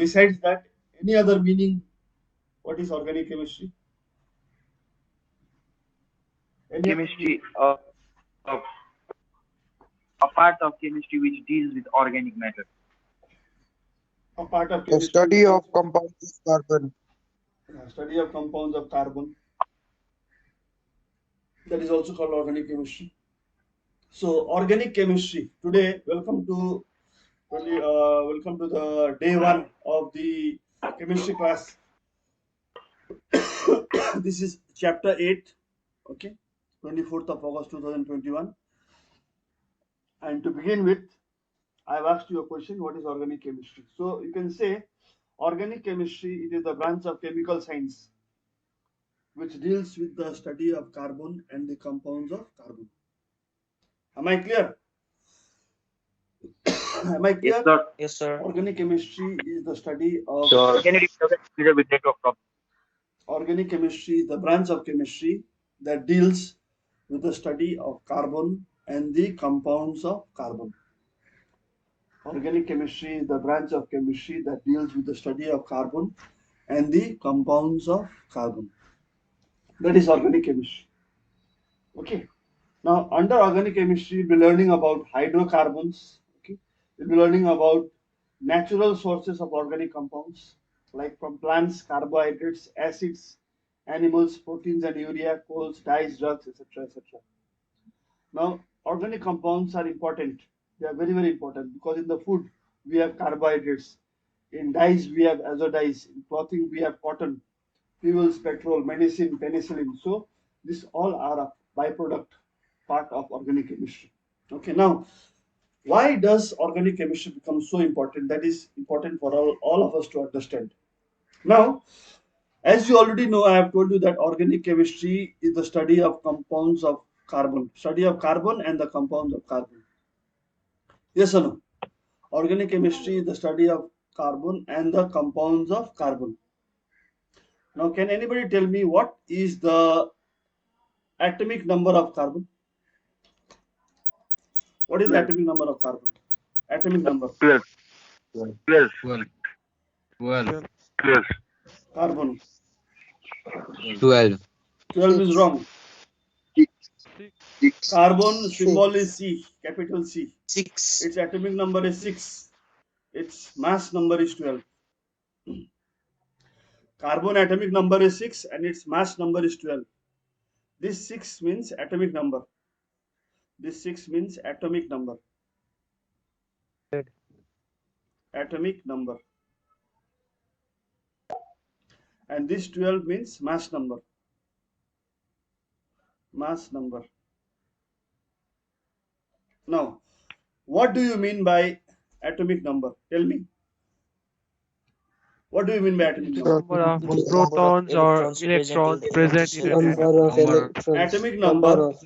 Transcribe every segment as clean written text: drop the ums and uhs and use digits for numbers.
besides that, any other meaning? What is organic chemistry? Any other Chemistry, meaning? a part of chemistry which deals with organic matter. A part of The chemistry study that of is compounds of carbon. study of compounds of carbon. That is also called organic chemistry. So organic chemistry. Today, welcome to the day one of the chemistry class. This is chapter 8. Okay, 24th of August 2021. And to begin with, I've asked you a question: what is organic chemistry? So you can say organic chemistry, it is the branch of chemical science which deals with the study of carbon and the compounds of carbon. Am I clear? Am I Yes, clear? sir. Yes, sir. Organic chemistry is the study of Sure. Can you discuss a little bit network problem? organic chemistry is the branch of chemistry that deals with the study of carbon and the compounds of carbon. Organic chemistry is the branch of chemistry that deals with the study of carbon and the compounds of carbon. That is organic chemistry. Okay. Now, under organic chemistry, we'll be learning about hydrocarbons. Okay. We'll be learning about natural sources of organic compounds, like from plants, carbohydrates, acids, animals, proteins and urea, coals, dyes, drugs, etc. etc. Now, organic compounds are important. They are very, very important because in the food we have carbohydrates, in dyes we have azodyes, in clothing we have cotton, fuels, petrol, medicine, penicillin. So, this all are a byproduct part of organic chemistry. Okay, now why does organic chemistry become so important? That is important for all of us to understand. Now, as you already know, I have told you that organic chemistry is the study of compounds of carbon, study of carbon and the compounds of carbon. Yes or no? Organic chemistry is the study of carbon and the compounds of carbon. Now, can anybody tell me what is the atomic number of carbon? What is the 12. atomic number of carbon? Atomic number. 12. 12. 12. 12. 12. Carbon. 12. 12 is wrong. Six. Carbon symbol is Six. C, capital C. Six. Its atomic number is 6. Its mass number is 12. Carbon atomic number is 6 and its mass number is 12. This 6 means atomic number. This 6 means atomic number. Atomic number. And this 12 means mass number. Mass number. Now, what do you mean by atomic number? Tell me. What do you mean by atomic The number? number of protons or electrons present in an atom. Number of Number. electrons. Atomic Number number, of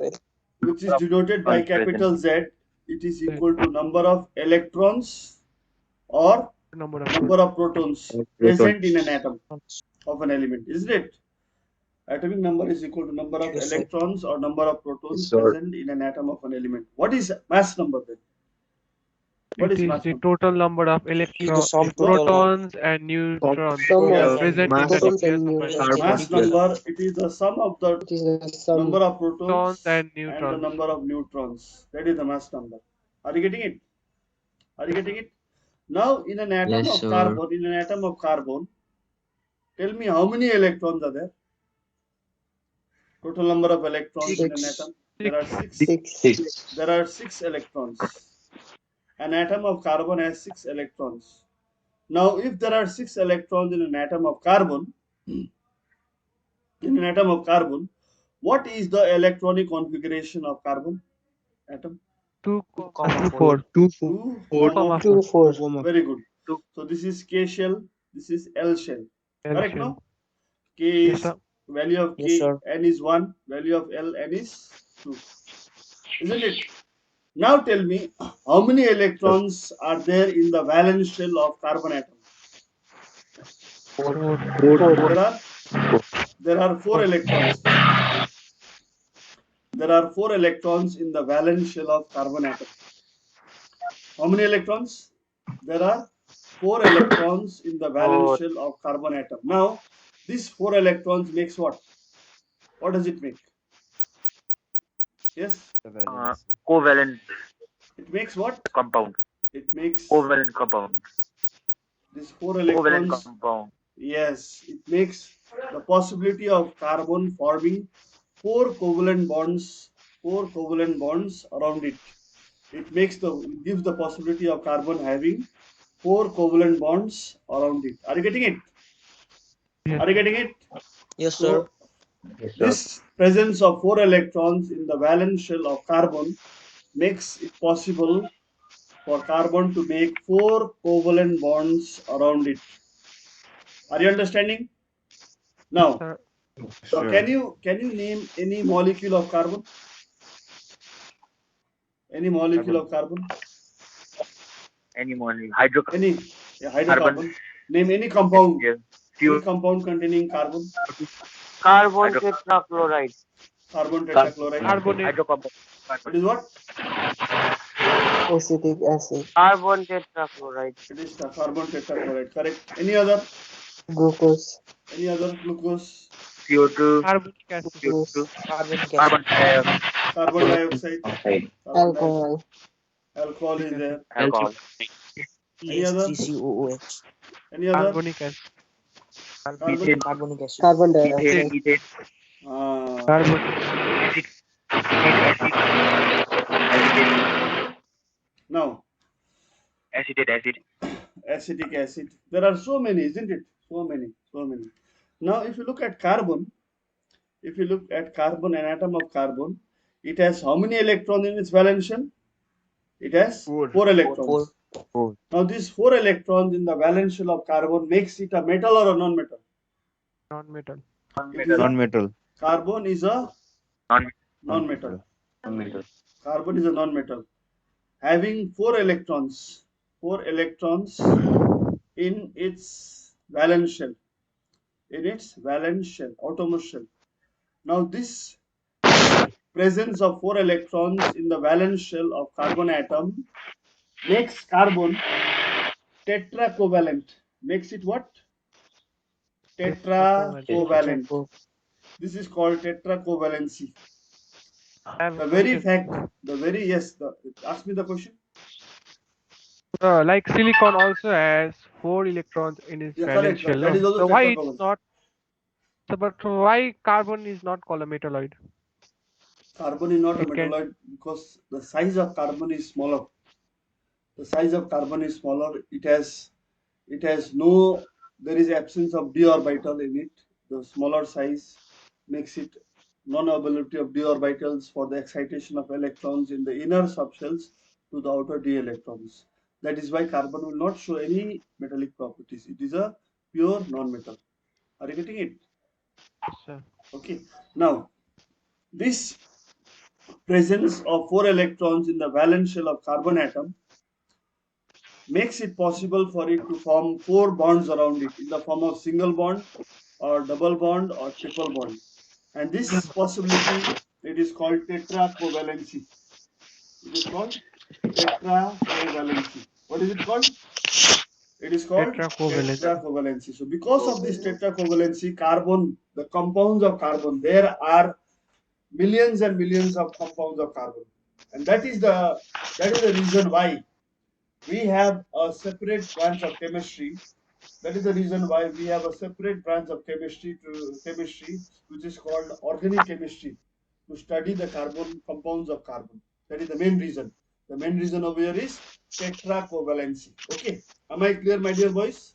which is denoted by capital Z, it is equal to number of electrons or Number of number of protons present in an atom of an element, isn't it? Atomic number is equal to number of Yes, sir. electrons or number of protons present in an atom of an element. What is mass number then? What It is is mass the number? total number of Is the sum total protons and neutrons sum Yes. of present in the protons nucleus and of an atom. Mass number, it is the sum of the it is the sum. number of Protons protons and and the neutrons. number of neutrons. That is the mass number. Are you getting it? Are you getting it? Now, in an atom Yes, of sir. carbon, tell me how many electrons are there? Total number of electrons in an Six. atom. There are 6. Six. There are 6 electrons. An atom of carbon has 6 electrons. Now, if there are 6 electrons in an atom of carbon, what is the electronic configuration of carbon atom? 2, 2, 4. 2, 2, 2, 4. 2, 4. Very good. 2. So this is K shell, this is L shell. L Correct, shell. no? K Yes, is sir. value of Yes, K, sir. N is 1, value of L, N is 2. Isn't it? Now tell me, how many electrons are there in the valence shell of carbon atom? 4. 4. There are 4 electrons. There are 4 electrons in the valence shell of carbon atom. How many electrons? There are 4 electrons in the valence shell of carbon atom. Now, these 4 electrons makes what? What does it make? Yes, Covalent it makes what? compound. It makes Covalent compound. these 4 Covalent electrons. compound. Yes, it makes the possibility of carbon forming 4 covalent bonds around it. It gives the possibility of carbon having 4 covalent bonds around it. Are you getting it? Are you getting it? Yes, So, sir. this presence of 4 electrons in the valence shell of carbon makes it possible for carbon to make 4 covalent bonds around it. Are you understanding? Now, Sir, can you name any molecule of carbon? Any molecule of carbon? Any molecule. Hydrocarbon. Any hydrocarbon? Name any compound. Yes. Any compound containing carbon. Carbon tetrachloride. Carbon tetrachloride. carbonate. Hydrocarbon. It is what? Acetic acid. Carbon tetrachloride. It is carbon tetrachloride. Correct. Any other? Glucose. Any other? Glucose. CO2. Carbonic acid. CO2. Carbon gas. Carbon dioxide. Carbon dioxide. Carbon Alcohol. dioxide. Alcohol is there. Alcohol. Any other? CCOOH. Any other? Carbonic acid. Methane. Carbonic acid. Carbon Methane. dioxide. Methane. Carbon. Now, Acetate acid. acetic acid. There are so many, isn't it? So many. Now, if you look at carbon, an atom of carbon, it has how many electrons in its valence shell? It has 4 electrons. Now, these 4 electrons in the valence shell of carbon makes it a metal or a non-metal? Non-metal. Non-metal. Carbon is a non-metal. Carbon is a non-metal. Having 4 electrons in its valence shell, outermost shell. Now, this presence of 4 electrons in the valence shell of carbon atom makes carbon tetracovalent. Makes it what? Tetracovalent. This is called tetracovalency. I have The a very question. fact, ask me the question. Like silicon also has 4 electrons in its Yeah, valence correct. shell. That No? is also So why it's tetracovalent. not? So, but why carbon is not called a metalloid? Carbon is not a It can- metalloid because the size of carbon is smaller. There is absence of d orbital in it. The smaller size makes it non-availability of d orbitals for the excitation of electrons in the inner subshells to the outer d electrons. That is why carbon will not show any metallic properties. It is a pure non-metal. Are you getting it? Sir. Okay. Now, this presence of 4 electrons in the valence shell of carbon atom makes it possible for it to form 4 bonds around it in the form of single bond or double bond or triple bond. And this possibility, it is called tetracovalency. It is called tetracovalency. What is it called? It is called tetracovalency. So because of this tetracovalency, carbon, the compounds of carbon, there are millions and millions of compounds of carbon. And that is the reason why we have a separate branch of chemistry. That is the reason why we have a separate branch of chemistry, which is called organic chemistry, to study the carbon compounds of carbon. That is the main reason. The main reason over here is tetracovalency. Okay, am I clear, my dear boys?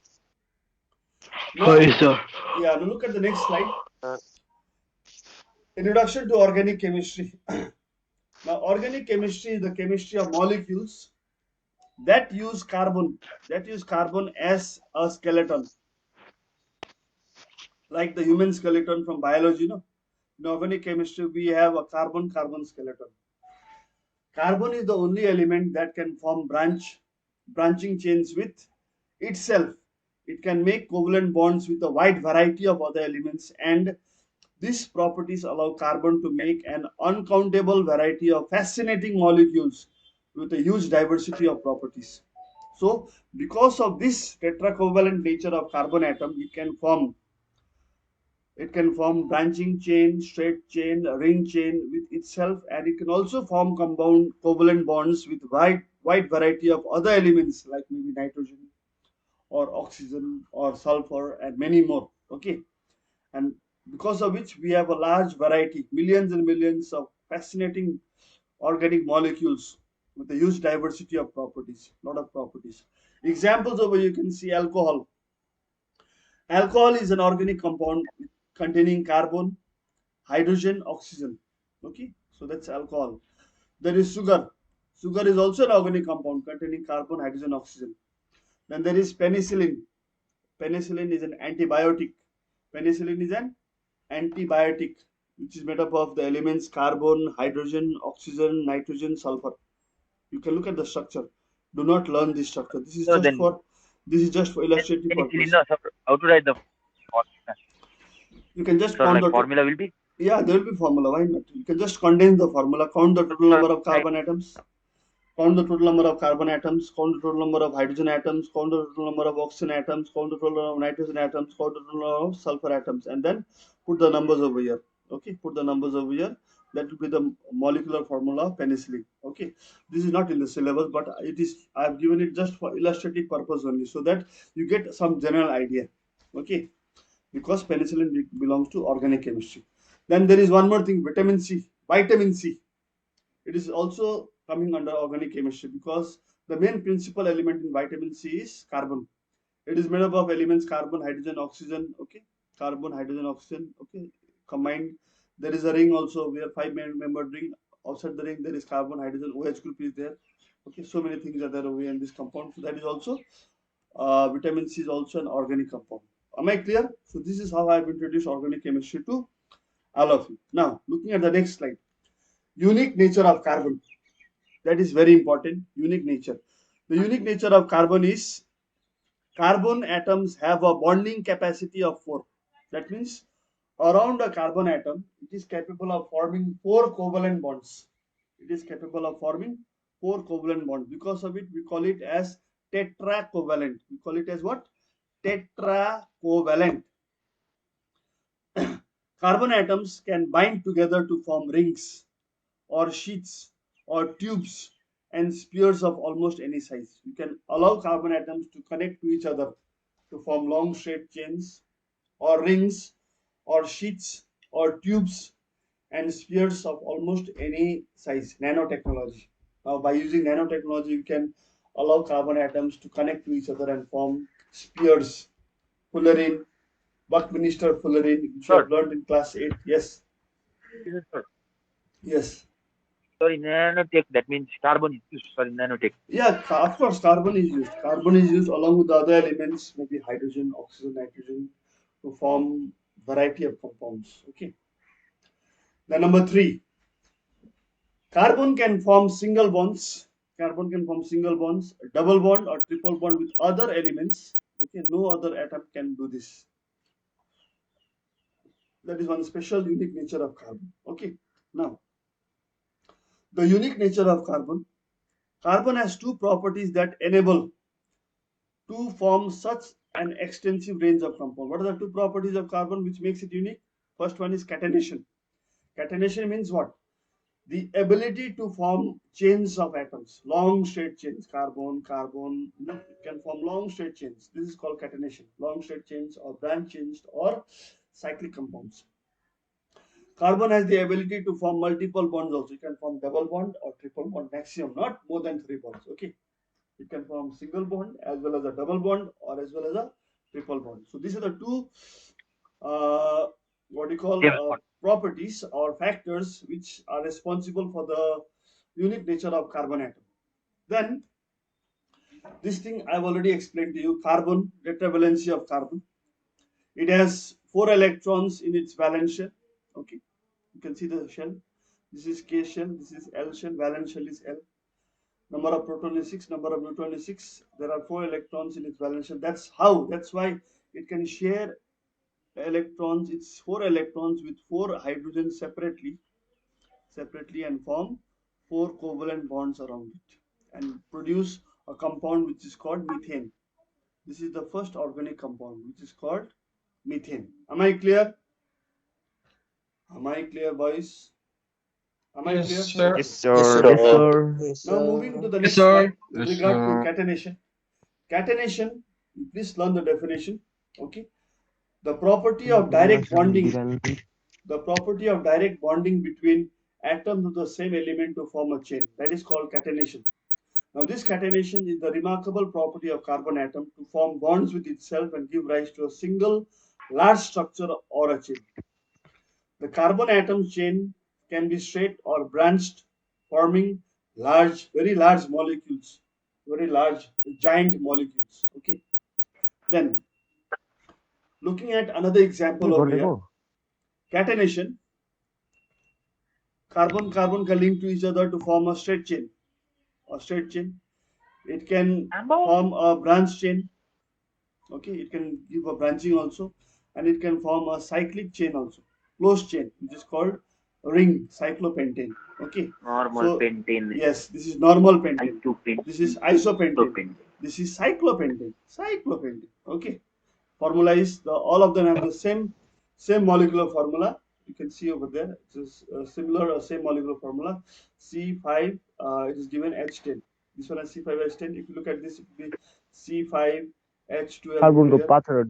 Now, yeah. Now look at the next slide. Introduction to organic chemistry. Now, organic chemistry is the chemistry of molecules that use carbon as a skeleton, like the human skeleton from biology. In organic chemistry, we have a carbon skeleton. Carbon is the only element that can form branching chains with itself. It can make covalent bonds with a wide variety of other elements, and these properties allow carbon to make an uncountable variety of fascinating molecules with a huge diversity of properties. So because of this tetracovalent nature of carbon atom, it can form branching chain, straight chain, ring chain with itself, and it can also form compound covalent bonds with wide variety of other elements like maybe nitrogen or oxygen or sulfur and many more. Okay, and because of which we have a large variety, millions and millions of fascinating organic molecules with a huge diversity of properties, lot of properties. Examples over you can see alcohol. Alcohol is an organic compound containing carbon, hydrogen, oxygen. Okay, so that's alcohol. There is sugar. Sugar is also an organic compound containing carbon, hydrogen, oxygen. Then there is penicillin. Penicillin is an antibiotic. Penicillin is an antibiotic which is made up of the elements carbon, hydrogen, oxygen, nitrogen, sulfur. You can look at the structure. Do not learn this structure. So then This is just for illustrative penicillin, purpose. no, sir, how to write the formula? You can just Sir, count like the formula will be? yeah, there will be formula. Why not? You can just condense the formula. Count the total number of carbon atoms. Count the total number of carbon atoms. Count the total number of hydrogen atoms. Count the total number of oxygen atoms. Count the total number of nitrogen atoms. Count the total number of sulfur atoms, and then put the numbers over here. Okay, put the numbers over here. That will be the molecular formula of penicillin. Okay, this is not in the syllabus, but it is. I have given it just for illustrative purpose only, so that you get some general idea. Okay, because penicillin belongs to organic chemistry. Then there is one more thing, vitamin C. Vitamin C. It is also coming under organic chemistry because the main principal element in vitamin C is carbon. It is made up of elements carbon, hydrogen, oxygen. Okay, carbon, hydrogen, oxygen. Okay, combined. There is a ring also. We have five-membered ring. Outside the ring, there is carbon, hydrogen. OH group is there. Okay, so many things are there over here in this compound. So that is also vitamin C is also an organic compound. Am I clear? So this is how I have introduced organic chemistry to all of you. Now, looking at the next slide, unique nature of carbon. That is very important. Unique nature. The unique nature of carbon is carbon atoms have a bonding capacity of 4. That means around a carbon atom, it is capable of forming 4 covalent bonds. It is capable of forming 4 covalent bonds. Because of it, we call it as tetracovalent. We call it as what? Tetracovalent. Carbon atoms can bind together to form rings or sheets or tubes and spheres of almost any size. You can allow carbon atoms to connect to each other to form long straight chains or rings or sheets or tubes and spheres of almost any size. Nanotechnology. Now, by using nanotechnology, you can allow carbon atoms to connect to each other and form spheres. Fullerene, Buckminster Fullerene, which you have learned in class 8. Yes. Yes, sir. Yes. Sorry, nanotech, that means carbon is used for nanotech. Yeah, of course, carbon is used. Carbon is used along with the other elements, maybe hydrogen, oxygen, nitrogen, to form variety of compounds. Okay. Then number 3, carbon can form single bonds. Carbon can form single bonds, double bond or triple bond with other elements. Okay, no other atom can do this. That is one special unique nature of carbon. Okay. Now, the unique nature of carbon. Carbon has 2 properties that enable to form such an extensive range of compound. What are the 2 properties of carbon which makes it unique? First one is catenation. Catenation means what? The ability to form chains of atoms, long straight chains, carbon, carbon, it can form long straight chains. This is called catenation. Long straight chains or branch chains or cyclic compounds. Carbon has the ability to form multiple bonds also. You can form double bond or triple bond maximum, not more than 3 bonds. Okay. It can form single bond as well as a double bond or as well as a triple bond. So these are the 2 what you call properties or factors which are responsible for the unique nature of carbon atom. Then this thing I've already explained to you, carbon, tetravalency of carbon. It has 4 electrons in its valence shell. Okay, you can see the shell. This is K shell, this is L shell, valence shell is L. Number of proton is 6, number of neutron is 6. There are 4 electrons in its valence shell. That's why it can share electrons. It's 4 electrons with 4 hydrogens separately and form 4 covalent bonds around it and produce a compound which is called methane. This is the first organic compound which is called methane. Am I clear? Am I clear, boys? Am I clear? Yes, sir. Yes, sir. Yes, Now sir. moving to the Yes, next sir. slide with Yes, regard to sir. catenation. Catenation, please learn the definition. Okay. The property of direct bonding. The property of direct bonding between atoms of the same element to form a chain. That is called catenation. Now, this catenation is the remarkable property of carbon atom to form bonds with itself and give rise to a single large structure or a chain. The carbon atom chain can be straight or branched, forming large, very large molecules, very large, giant molecules. Okay. Then, looking at another example over here, catenation, carbon can link to each other to form a straight chain. A straight chain. It can form a branch chain. Okay, it can give a branching also, and it can form a cyclic chain also, closed chain, which is called ring cyclopentane. Okay, Normal so pentane. yes, this is normal pentane. Isopentane. This is isopentane. Isopentane. This is cyclopentane. Cyclopentane. Okay, formula is all of them have the same molecular formula. You can see over there. It is similar, same molecular formula. C5. It is given H10. This one is C5H10. If you look at this, it will be C5H12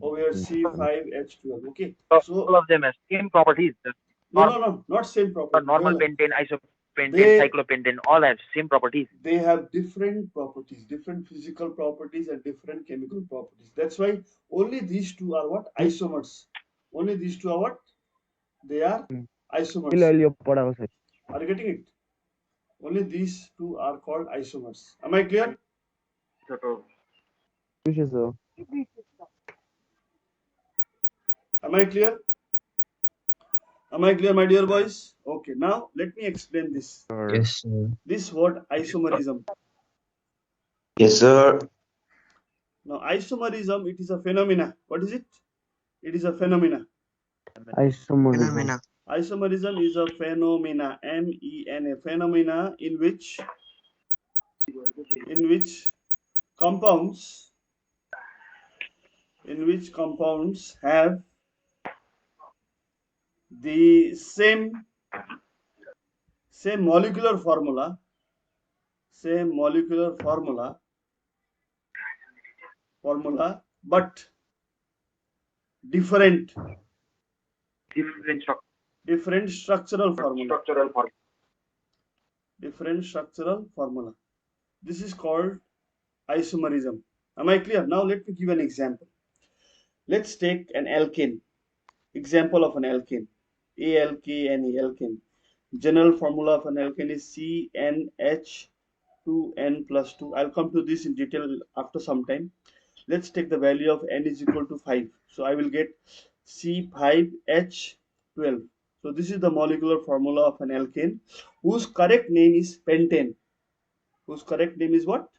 over here C5H12. Okay, So all of them have same properties. no, not same property. Normal No. pentane, isopentane, They- cyclopentane, all have same properties. They have different properties, different physical properties and different chemical properties. That's why only these two are what? Isomers. Only these two are what? They are isomers. Are you getting it? Only these two are called isomers. Am I clear? Am I clear? Am I clear, my dear boys? Okay, now let me explain this. Yes, sir. This word isomerism. Yes, sir. Now, isomerism, it is a phenomena. What is it? It is a phenomena. Phenomena. Isomerism is a phenomena, MENA, phenomena in which compounds have the same molecular formula, but different structural formula. This is called isomerism. Am I clear? Now let me give an example. Let's take an alkane. Example of an alkane. ALKNE, alkane. General formula of an alkane is CnH2n+2. I'll come to this in detail after some time. Let's take the value of n is equal to 5. So I will get C5H12. So this is the molecular formula of an alkane whose correct name is pentane. Whose correct name is what?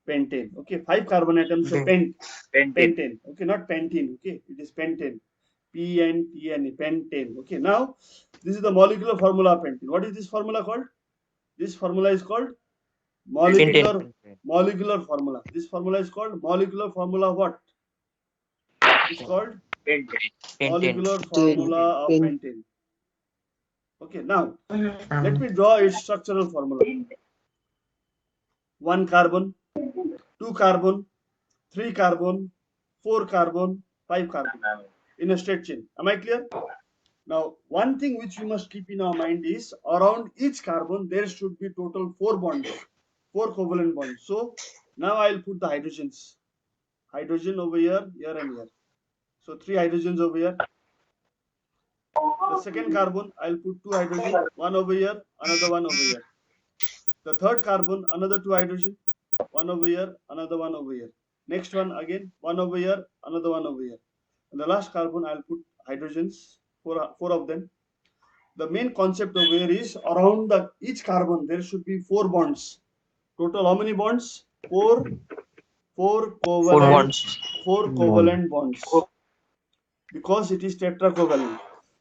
Pentane. Okay, 5 carbon atoms, so pentane. Okay, not pentene. Okay, it is pentane. PNTNE, pentane. Okay, now this is the molecular formula of pentane. What is this formula called? This formula is called molecular formula. This formula is called molecular formula of what? It's called molecular formula of pentane. Okay, now let me draw its structural formula. 1 carbon, 2 carbon, 3 carbon, 4 carbon, 5 carbon in a straight chain. Am I clear? Now, one thing which we must keep in our mind is around each carbon there should be total 4 bonds, 4 covalent bonds. So now I'll put the hydrogens. Hydrogen over here, here and here. So 3 hydrogens over here. The second carbon, I'll put 2 hydrogen, one over here, another one over here. The third carbon, another 2 hydrogen, one over here, another one over here. Next one again, one over here, another one over here. And the last carbon, I'll put hydrogens, 4 of them. The main concept over here is around each carbon there should be 4 bonds. Total how many bonds? 4 covalent bonds. Because it is tetracovalent.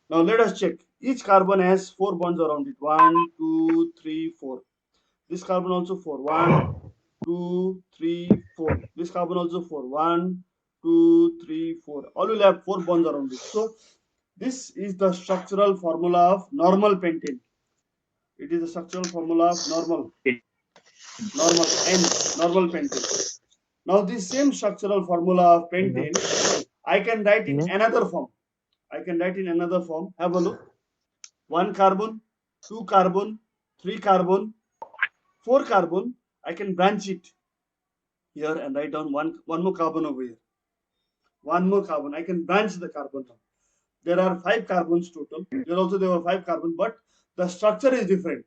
Now let us check. Each carbon has 4 bonds around it. 1, 2, 3, 4. This carbon also 4. 1, 2, 3, 4. This carbon also 4. 1, 2, 3, 4. All will have 4 bonds around it. So this is the structural formula of normal pentane. It is the structural formula of normal pentane. Now this same structural formula of pentane, I can write in another form. Have a look. 1 carbon, 2 carbon, 3 carbon, 4 carbon. I can branch it here and write down one more carbon over here. One more carbon. I can branch the carbon now. There are 5 carbons total. Here also there were 5 carbons, but the structure is different.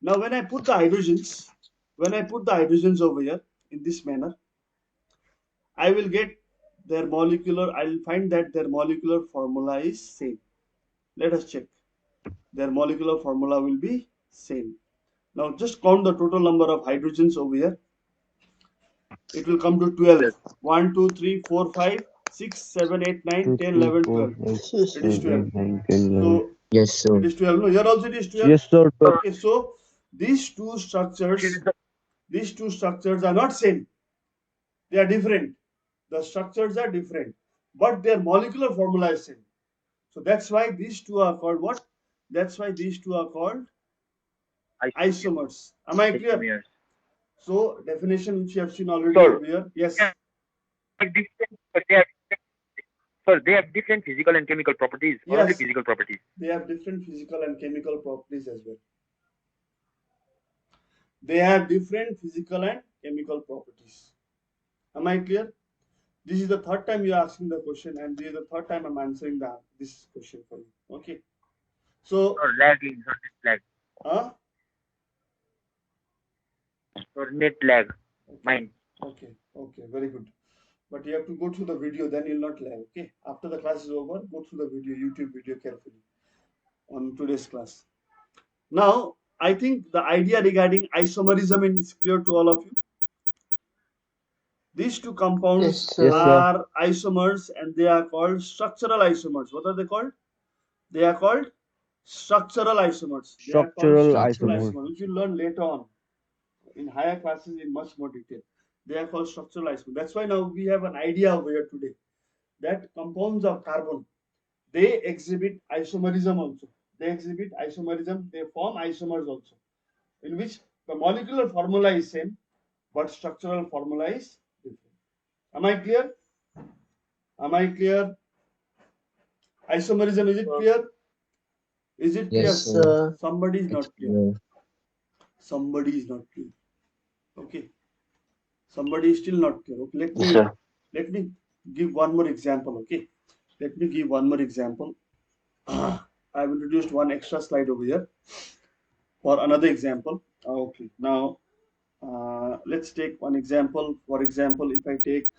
Now when I put the hydrogens, over here in this manner, I will get their molecular. I will find that their molecular formula is same. Let us check. Their molecular formula will be same. Now just count the total number of hydrogens over here. It will come to 12. 1, 2, 3, 4, 5, 6, 7, 8, 9, 10, 11, 12. It is 12. So Yes, sir. it is 12. No, here also it is 12. Yes, sir. Okay, so these two structures are not same. They are different. The structures are different, but their molecular formula is same. So that's why these two are called what? That's why these two are called isomers. Am I clear? Isomers. So definition which you have seen already Sir. over here. Yes. They have different physical and chemical properties. Yes. Only physical properties. They have different physical and chemical properties as well. They have different physical and chemical properties. Am I clear? This is the third time you are asking the question, and this is the third time I'm answering this question for you. Okay. So Or lagging, or net lag. Or net lag. Okay. Mine. Okay, very good. But you have to go through the video, then you'll not lag. Okay. After the class is over, go through the video, YouTube video carefully on today's class. Now, I think the idea regarding isomerism is clear to all of you. These two compounds are isomers, and they are called structural isomers. What are they called? They are called structural isomers. Structural isomers. Which you learn later on in higher classes in much more detail. They are called structural isomers. That's why now we have an idea over here today that compounds of carbon, they exhibit isomerism also. They form isomers also, in which the molecular formula is same, but structural formula is different. Am I clear? Isomerism, is it clear? Is it clear? Yes, sir. Somebody is not clear. Somebody is not clear. Okay. Somebody is still not clear. Okay. Let me give one more example. Okay. Let me give one more example. I've introduced one extra slide over here for another example. Okay. Now, let's take one example. For example, if I take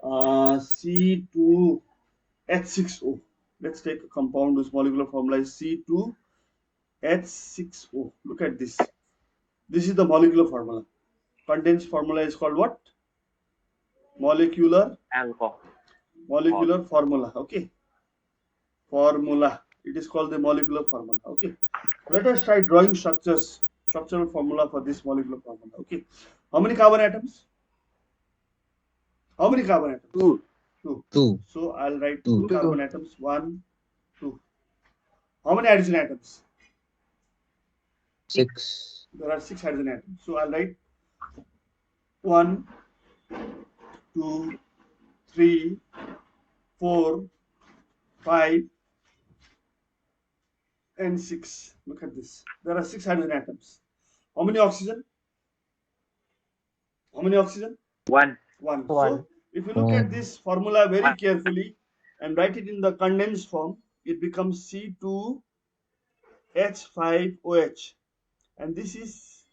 C2H6O. Let's take a compound whose molecular formula is C2H6O. Look at this. This is the molecular formula. Condensed formula is called what? Molecular formula. Okay. Formula. It is called the molecular formula. Okay. Let us try drawing structural formula for this molecular formula. Okay. How many carbon atoms? Two. So I'll write 2 carbon atoms. 1, 2. How many hydrogen atoms? 6. There are 6 hydrogen atoms. So I'll write 1, 2, 3, 4, 5, and 6. Look at this. There are 6 hydrogen atoms. How many oxygen? 1. 1. So if you look at this formula very carefully and write it in the condensed form, it becomes C2H5OH. And this is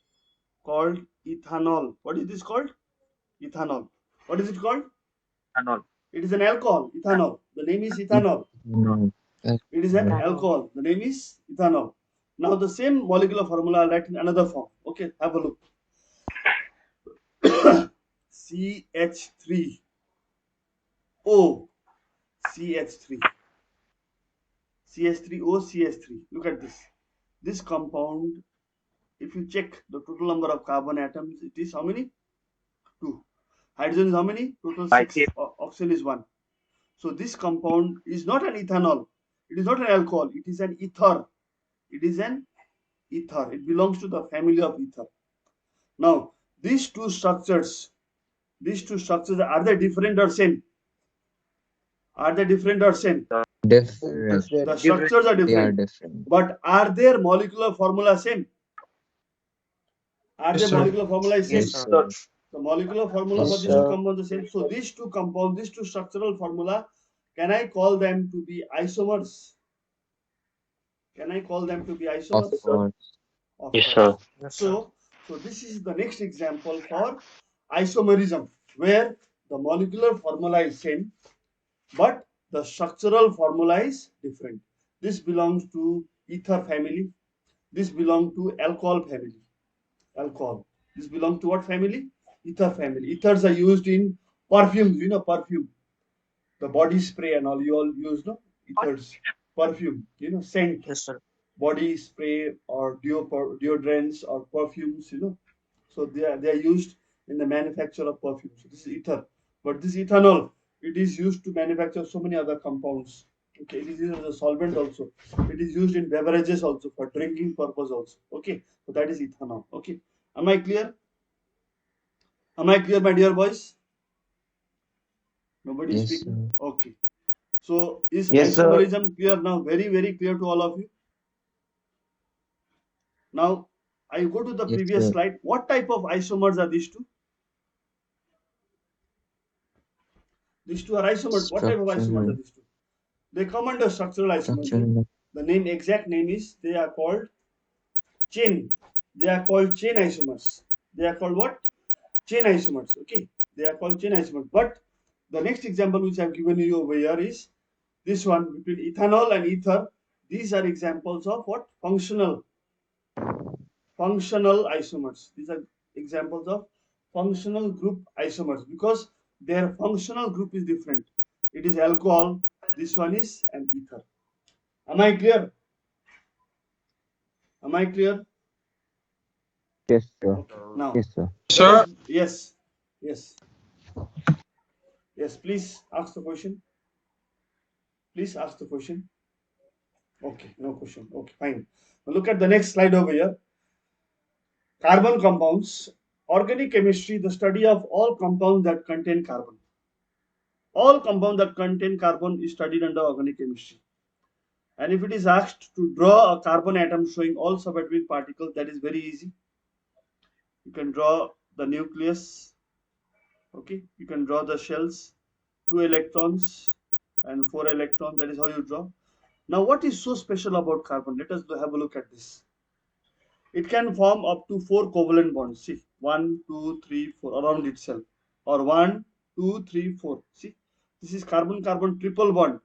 called ethanol. What is this called? Ethanol. What is it called? Ethanol. It is an alcohol, ethanol. The name is ethanol. It is an alcohol. The name is ethanol. Now the same molecular formula I'll write in another form. Okay, have a look. CH3O. CH3O, CH3. Look at this. This compound if you check the total number of carbon atoms, it is how many? 2. Hydrogen is how many? Total 6. Five. Oxygen is 1. So this compound is not an ethanol. It is not an alcohol. It is an ether. It is an ether. It belongs to the family of ether. Now, these two structures, are they different or same? Are they different or same? Different. The structures are They are different. different. But are their molecular formula same? Are Yes, their sir. molecular formula is same? Yes, sir. The molecular formula Yes, for these sir. two compounds is the same. So these two compounds, these two structural formula, can I call them to be isomers? Can I call them to be Of isomers? course. Of Yes, course. sir. Yes, sir. So this is the next example for isomerism, where the molecular formula is same, but the structural formula is different. This belongs to ether family. This belongs to alcohol family. Alcohol. This belongs to what family? Ether family. Ethers are used in perfumes. You know perfume, the body spray and all. You all use no ethers, perfume. You know scent, Yes, sir. body spray or deodorants or perfumes. You know, so they are used in the manufacture of perfume. So this is ether. But this ethanol, it is used to manufacture so many other compounds. Okay, it is used as a solvent also. It is used in beverages also for drinking purpose also. Okay, so that is ethanol. Okay, am I clear? Am I clear, my dear boys? Nobody is Yes, speaking. sir. Okay. So is Yes, sir. isomerism clear now? Very, very clear to all of you. Now I go to the Yes, previous sir. slide. What type of isomers are these two? These two are isomers. What type of isomers are Structural. these two? They come under structural isomerism. Structural. The name, exact name is, they are called chain. They are called chain isomers. They are called what? Chain isomers. Okay. They are called chain isomers. But the next example which I have given you over here is this one between ethanol and ether. These are examples of what? Functional isomers. These are examples of functional group isomers because their functional group is different. It is alcohol. This one is an ether. Am I clear? Am I clear? Yes, sir. Okay. Now, Yes, sir. Sir. yes, yes, yes. Please ask the question. Please ask the question. Okay, no question. Okay, fine. Now look at the next slide over here. Carbon compounds. Organic chemistry, the study of all compounds that contain carbon. All compounds that contain carbon is studied under organic chemistry. And if it is asked to draw a carbon atom showing all subatomic particles, that is very easy. You can draw the nucleus. Okay, you can draw the shells, 2 electrons and 4 electrons. That is how you draw. Now, what is so special about carbon? Let us have a look at this. It can form up to 4 covalent bonds. See, 1, 2, 3, 4 around itself, or 1, 2, 3, 4. See, this is carbon-carbon triple bond.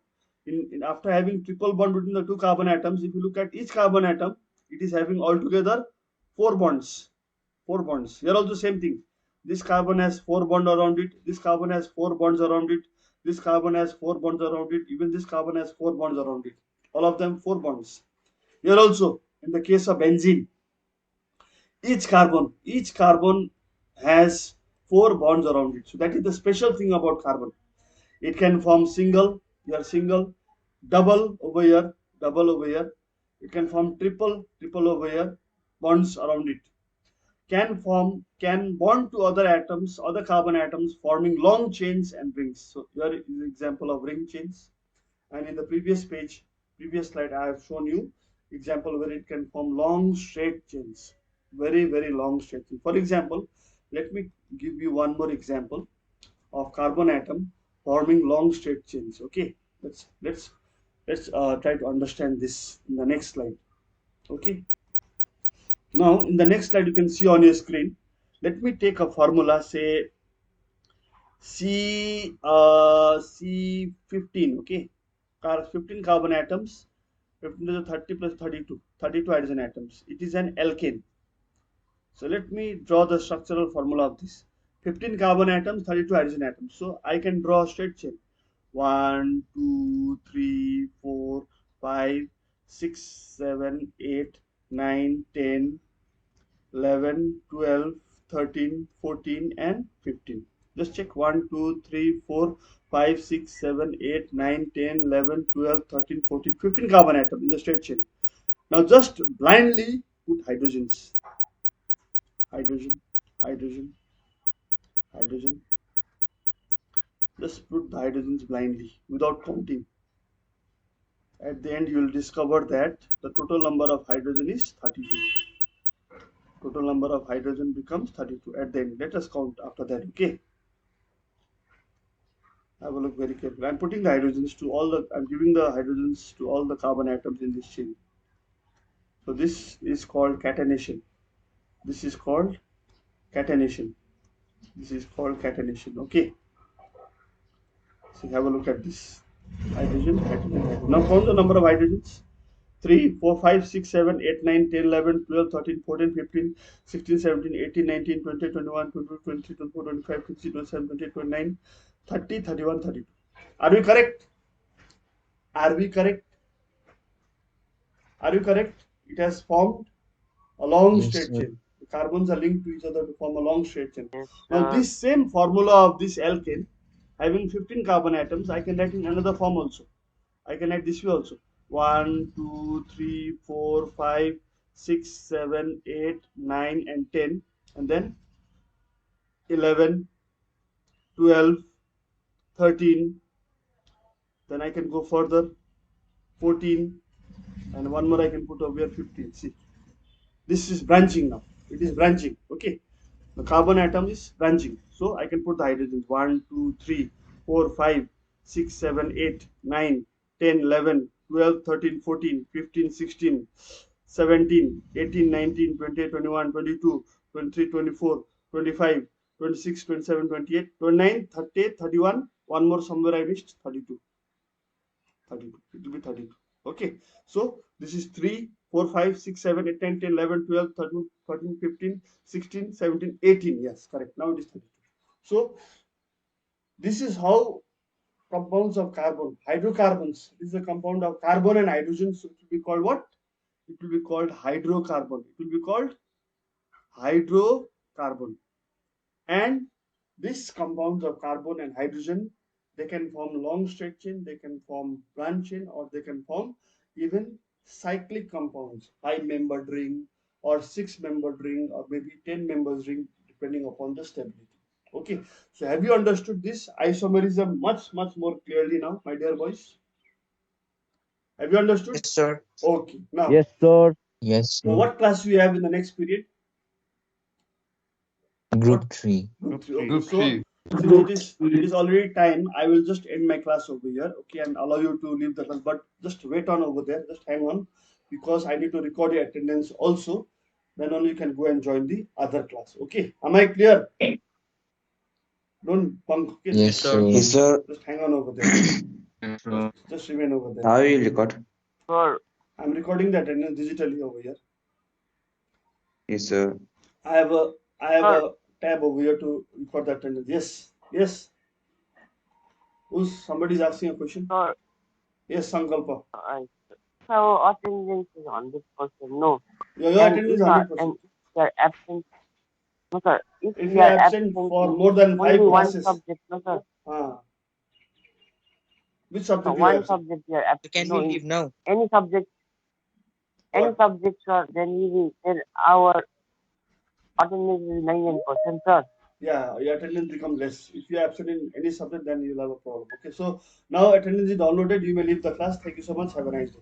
After having triple bond between the two carbon atoms, if you look at each carbon atom, it is having altogether 4 bonds. 4 bonds. Here also same thing. This carbon has 4 bonds around it. This carbon has 4 bonds around it. This carbon has 4 bonds around it. Even this carbon has 4 bonds around it. All of them 4 bonds. Here also, in the case of benzene, each carbon has 4 bonds around it. So that is the special thing about carbon. It can form single, double over here, double over here. It can form triple over here, bonds around it. Can bond to other atoms, other carbon atoms, forming long chains and rings. So here is an example of ring chains. And in the previous slide, I have shown you example where it can form long straight chains. Very, very long straight chains. For example, let me give you one more example of carbon atom forming long straight chains. Okay, let's try to understand this in the next slide. Okay. Now, in the next slide, you can see on your screen. Let me take a formula, say C15. Okay, 15 carbon atoms, 15 to the 30 plus 32 hydrogen atoms. It is an alkane. So let me draw the structural formula of this. 15 carbon atoms, 32 hydrogen atoms. So I can draw a straight chain. 1, 2, 3, 4, 5, 6, 7, 8, 9, 10, 11, 12, 13, 14, and 15. Just check 1, 2, 3, 4, 5, 6, 7, 8, 9, 10, 11, 12, 13, 14, 15 carbon atoms in the straight chain. Now just blindly put hydrogens. Hydrogen, hydrogen, hydrogen. Just put the hydrogens blindly without counting. At the end, you will discover that the total number of hydrogen is 32. Total number of hydrogen becomes 32 at the end. Let us count after that, okay? Have a look very carefully. I'm putting the hydrogens to all the, I'm giving the hydrogens to all the carbon atoms in this chain. So this is called catenation. This is called catenation. This is called catenation, okay? So have a look at this. Hydrogen, hydrogen, hydrogen. Now count the number of hydrogens. 3, 4, 5, 6, 7, 8, 9, 10, 11, 12, 13, 14, 15, 16, 17, 18, 19, 20, 21, 22, 23, 24, 25, 26, 27, 28, 29, 30, 31, 32. Are we correct? Are we correct? Are you correct? It has formed a long Yes, straight sir. chain. The carbons are linked to each other to form a long straight chain. Yes, Now sir. this same formula of this alkane having 15 carbon atoms, I can write in another form also. I can write this way also. 1, 2, 3, 4, 5, 6, 7, 8, 9, and 10. And then 11, 12, 13. Then I can go further. 14. And one more I can put over here, 15. See, this is branching now. It is branching. Okay. The carbon atom is branching. So I can put the hydrogens 1, 2, 3, 4, 5, 6, 7, 8, 9, 10, 11, 12, 13, 14, 15, 16, 17, 18, 19, 20, 21, 22, 23, 24, 25, 26, 27, 28, 29, 30, 31. One more somewhere I missed, 32. 32. It will be 32. Okay. So this is 3, 4, 5, 6, 7, 8, 10, 10, 11, 12, 13, 14, 15, 16, 17, 18. Yes, correct. Now it is 32. So this is how compounds of carbon, hydrocarbons. This is a compound of carbon and hydrogen. So it will be called what? It will be called hydrocarbon. It will be called hydrocarbon. And these compounds of carbon and hydrogen, they can form long straight chain, they can form branch chain, or they can form even cyclic compounds, 5-membered ring or 6-membered ring or maybe 10-membered ring depending upon the stability. Okay, so have you understood this isomerism much more clearly now, my dear boys? Have you understood? Yes, sir. Okay, now Yes, sir. Yes, so sir. what class we have in the next period? Group 3. Group 3. Okay, Group so three. since it is already time, I will just end my class over here, okay, and allow you to leave the class. But just wait on over there, just hang on, because I need to record your attendance also. Then only you can go and join the other class. Okay, am I clear? Don't bunk. Okay, Yes, sir. Yes, sir. just hang on over there. Yes, sir. Just remain over there. How will you record? Sir, I'm recording the attendance digitally over here. Yes, sir. I have a Sir. tab over here to record the attendance. Yes. Somebody's asking a question? sir, Yes, Sankalpa. so attendance is 100%. No. Your And attendance is if 100%. and you are absent, no sir. If If you you are are absent for in more than 5 only one classes, subject, no sir. which No, subject you are one absent? subject you are absent. Can No, we in leave now? any subject, What? sir. Then our attendance is 99%, sir. Yeah, your attendance becomes less. If you are absent in any subject, then you'll have a problem. Okay, so now attendance is downloaded. You may leave the class. Thank you so much. Have a nice day.